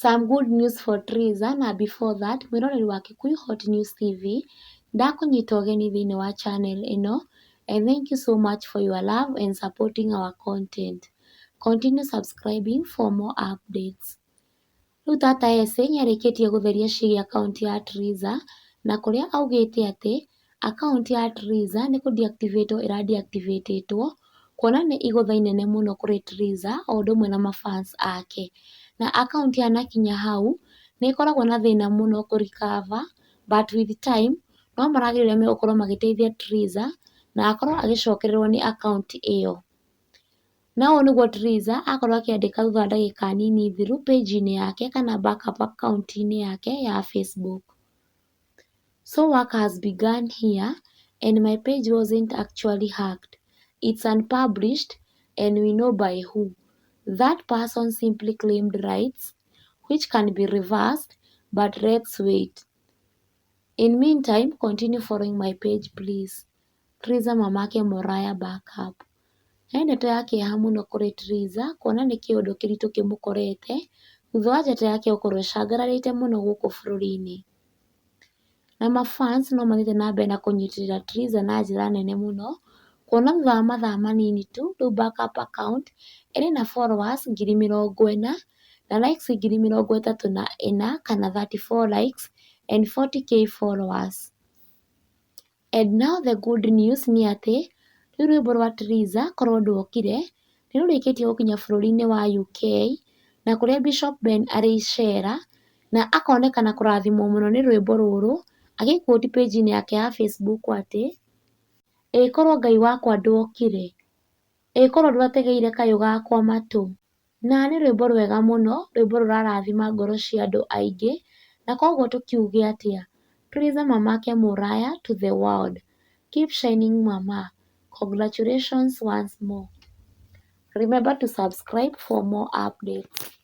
Some good news for Trizah, na before that, mwiroreri wa Kikuyu Hot News TV, ndakũnyita ũgeni thĩinĩ wa channel ĩno, and thank you so much for your love and supporting our content. Continue subscribing for more updates. Rĩu tata Ese nĩarĩkĩtie gũtheria ciĩgiĩ akaunti ya Trizah, na kũrĩa augĩte atĩ akaunti ya Trizah nĩ kũ-deactivate ĩra-deactivate-ĩtwo, kuona nĩ igũtha inene mũno kũrĩ Trizah o ũndũ ũmwe na mafans ake. Na akaunti yanakinya hau nĩ ĩkoragwo na thĩna mũno kũ-recover, but with time no marageria megũkorwo magĩteithia Trizah na akorwo agĩcokererwo nĩ akaunti ĩyo. Na ũũ nĩguo Trizah akorwo akĩandĩka thutha wa ndagĩka nini thiru page-inĩ yake kana backup account-inĩ yake ya Facebook. So work has begun here and my page wasn't actually hacked. It's unpublished and we know by who. That person simply claimed rights which can be reversed, but let's wait. In meantime, continue following my page please. Trizah mamake Moraya backup. He ndeto ya kĩeha mũno kũrĩ Trizah kuona nĩ kĩũndũ kĩritũ kĩmũkorete thutha wa njata yake gũkorwo ĩcangararĩte mũno gũkũ bũrũri-inĩ. Na mafans no mathiĩte na mbere na kũnyitĩrĩra Trizah na njĩra nene mũno kuona thutha wa mathaa manini tu rĩu backup account ĩrĩ na followers 40,000 na likes 34,000 kana 34 likes and 40k followers. And now the good news nĩ atĩ rĩu rwĩmbo rwa Trizah korwo ndwokire nĩ rũrĩkĩtie gũkinya bũrũri-inĩ wa UK na kũrĩa Bishop Ben arĩ icera na akonekana kũrathimwo mũno nĩ rwĩmbo rũrũ agĩ quote page-inĩ yake ya Facebook atĩ ĩ korwo Ngai wakwa ndwokire, ĩ korwo ndwategeire kayũ gakwa matũ. Na nĩ rwĩmbo rwega mũno, rwĩmbo rũrarathima ngoro cia andũ aingĩ na koguo tũkiuge atĩa, Trizah mamake Moraya to the world. Keep shining mama. Congratulations once more. Remember to subscribe for more updates.